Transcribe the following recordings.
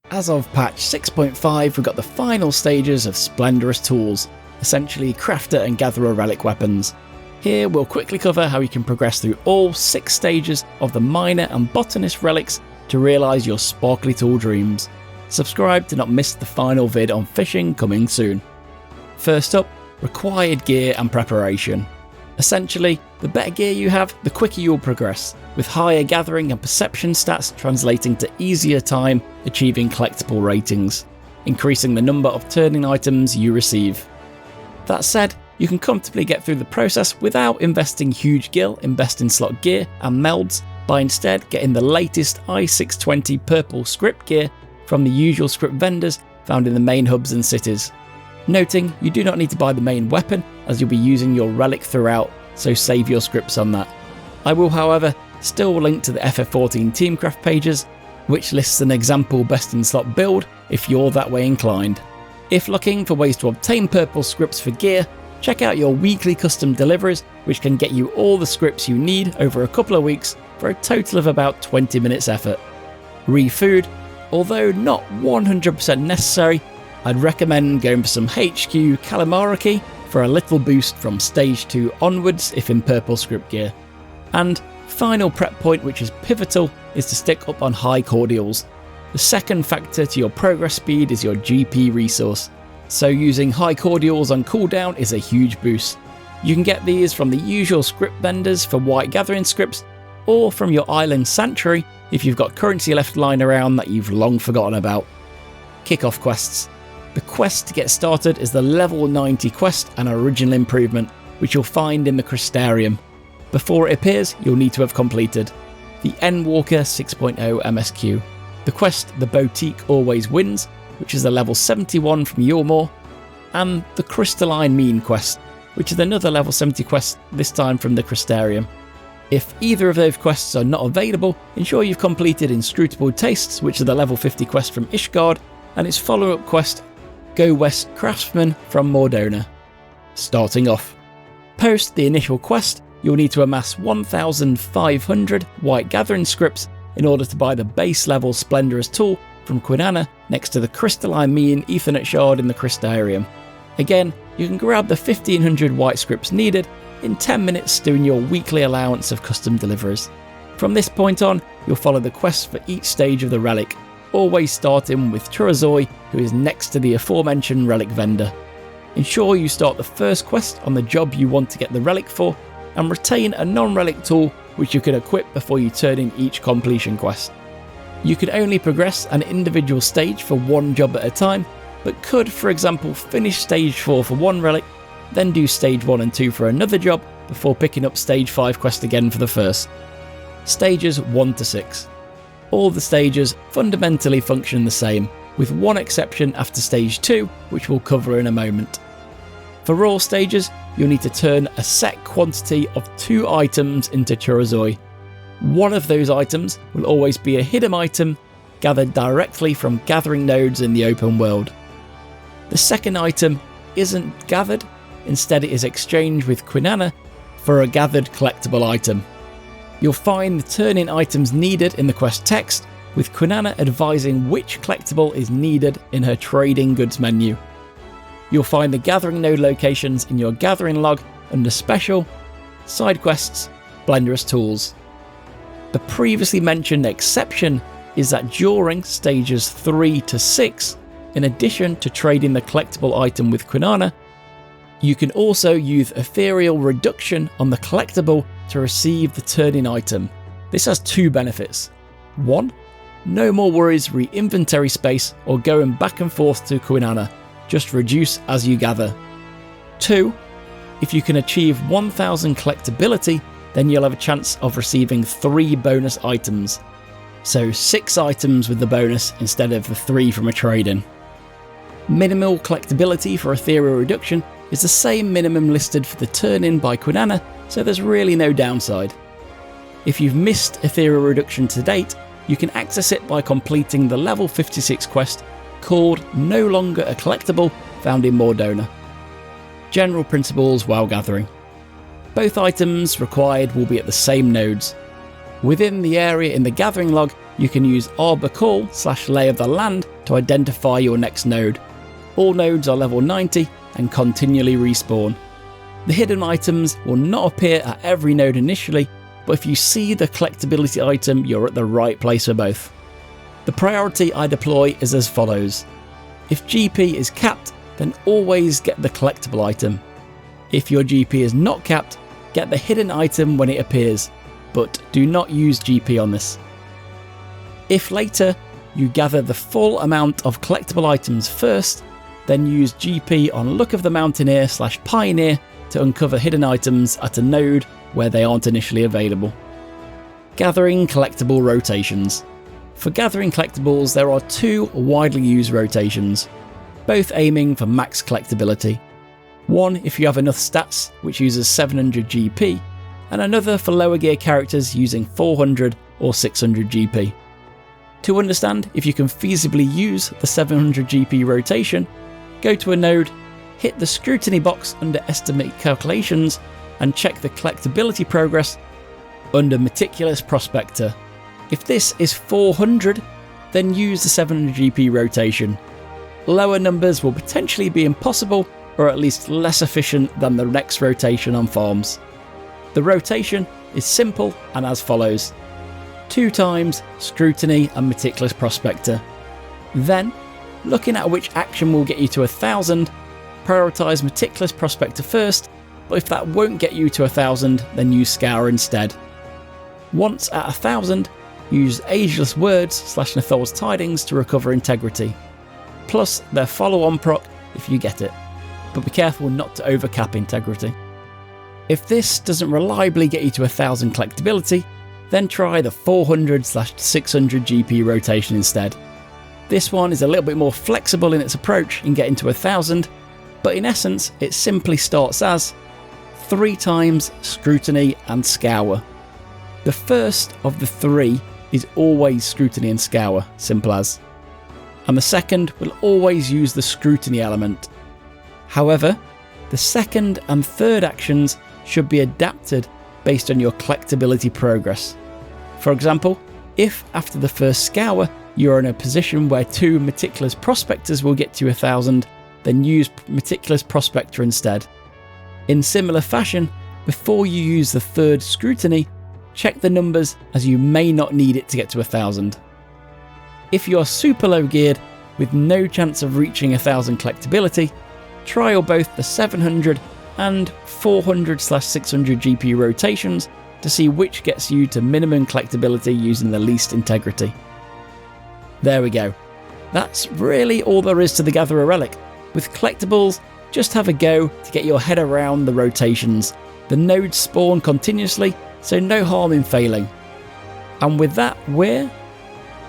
As of patch 6.5, we've got the final stages of Splendorous Tools, essentially crafter and gatherer relic weapons. Here we'll quickly cover how you can progress through all 6 stages of the Miner and Botanist relics to realise your sparkly tool dreams. Subscribe to not miss the final vid on fishing coming soon. First up, required gear and preparation. Essentially, the better gear you have, the quicker you'll progress, with higher gathering and perception stats translating to easier time achieving collectible ratings, increasing the number of turning items you receive. That said, you can comfortably get through the process without investing huge gil in best in slot gear and melds by instead getting the latest i620 purple script gear from the usual script vendors found in the main hubs and cities. Noting you do not need to buy the main weapon as you'll be using your relic throughout, so save your scripts on that. I will, however, still link to the FF14 TeamCraft pages, which lists an example best in slot build if you're that way inclined. If looking for ways to obtain purple scripts for gear, check out your weekly custom deliveries, which can get you all the scripts you need over a couple of weeks for a total of about 20 minutes effort. Re-food, although not 100% necessary, I'd recommend going for some HQ calamari key for a little boost from stage 2 onwards if in purple script gear. And final prep point which is pivotal is to stick up on high cordials. The second factor to your progress speed is your GP resource, so using high cordials on cooldown is a huge boost. You can get these from the usual script vendors for white gathering scripts, or from your island sanctuary if you've got currency left lying around that you've long forgotten about. Kickoff quests. The quest to get started is the level 90 quest and original improvement, which you'll find in the Crystarium. Before it appears, you'll need to have completed the Endwalker 6.0 MSQ, the quest The Boutique Always Wins, which is a level 71 from Yulmore, and the Crystalline Mean quest, which is another level 70 quest, this time from the Crystarium. If either of those quests are not available, ensure you've completed Inscrutable Tastes, which is the level 50 quest from Ishgard, and its follow-up quest, Go West Craftsman from Mordona. Starting off. Post the initial quest, you'll need to amass 1,500 white gathering scripts in order to buy the base level Splendorous Tool from Quinana next to the Crystalline Mean Ethernet Shard in the Crystarium. Again, you can grab the 1,500 white scripts needed in 10 minutes doing your weekly allowance of custom deliveries. From this point on, you'll follow the quests for each stage of the relic, always starting with Turazoi, who is next to the aforementioned relic vendor. Ensure you start the first quest on the job you want to get the relic for, and retain a non-relic tool which you can equip before you turn in each completion quest. You can only progress an individual stage for one job at a time, but could, for example, finish stage 4 for one relic, then do stage 1 and 2 for another job before picking up stage 5 quest again for the first. Stages 1 to 6. All the stages fundamentally function the same, with one exception after stage 2, which we'll cover in a moment. For all stages, you'll need to turn a set quantity of 2 items into Turazoi. One of those items will always be a hidden item gathered directly from gathering nodes in the open world. The second item isn't gathered, instead it is exchanged with Quinana for a gathered collectible item. You'll find the turn-in items needed in the quest text, with Quinana advising which collectible is needed in her trading goods menu. You'll find the gathering node locations in your gathering log under Special, Side Quests, Splendorous Tools. The previously mentioned exception is that during stages 3 to 6, in addition to trading the collectible item with Quinana, you can also use Ethereal Reduction on the collectible to receive the turn-in item. This has 2 benefits. 1. No more worries re inventory space or going back and forth to Quinana, just reduce as you gather. 2. If you can achieve 1000 collectability, then you'll have a chance of receiving 3 bonus items. So 6 items with the bonus instead of the 3 from a trade-in. Minimal collectability for Ethereal Reduction is the same minimum listed for the turn-in by Quinana, so there's really no downside. If you've missed Ethereal Reduction to date, you can access it by completing the level 56 quest called No Longer a Collectible, found in Mordona. General principles while gathering. Both items required will be at the same nodes. Within the area in the gathering log, you can use Arbor Call/Lay of the Land to identify your next node. All nodes are level 90 and continually respawn. The hidden items will not appear at every node initially, but if you see the collectability item, you're at the right place for both. The priority I deploy is as follows. If GP is capped, then always get the collectible item. If your GP is not capped, get the hidden item when it appears, but do not use GP on this. If later you gather the full amount of collectible items first, then use GP on Look of the Mountaineer/Pioneer to uncover hidden items at a node where they aren't initially available. Gathering collectible rotations. For gathering collectibles, there are two widely used rotations, both aiming for max collectability. One if you have enough stats, which uses 700 GP, and another for lower gear characters using 400 or 600 GP. To understand if you can feasibly use the 700 GP rotation, go to a node, hit the scrutiny box under Estimate Calculations, and check the collectability progress under Meticulous Prospector. If this is 400, then use the 700 GP rotation. Lower numbers will potentially be impossible, or at least less efficient than the next rotation on farms. The rotation is simple and as follows. 2 times Scrutiny and Meticulous Prospector. Then, looking at which action will get you to 1000, prioritise Meticulous Prospector first, but if that won't get you to 1000, then use Scour instead. Once at 1000, use Ageless Words/Nathol's Tidings to recover integrity, plus their follow-on proc if you get it, but be careful not to overcap integrity. If this doesn't reliably get you to 1000 collectability, then try the 400/600 GP rotation instead. This one is a little bit more flexible in its approach in getting to 1000, but in essence it simply starts as 3 times Scrutiny and Scour. The first of the 3 is always Scrutiny and Scour, simple as, and the second will always use the Scrutiny element. However, the second and third actions should be adapted based on your collectability progress. For example, if after the first Scour you're in a position where 2 Meticulous Prospectors will get to 1000, then use Meticulous Prospector instead. In similar fashion, before you use the third Scrutiny, check the numbers as you may not need it to get to 1000. If you are super low geared with no chance of reaching 1000 collectability, trial both the 700 and 400/600 GP rotations to see which gets you to minimum collectability using the least integrity. There we go. That's really all there is to the Gatherer Relic. With collectibles, just have a go to get your head around the rotations. The nodes spawn continuously, so no harm in failing. And with that, we're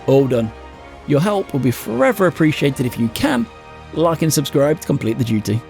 all done. Your help will be forever appreciated if you can like and subscribe to complete the duty.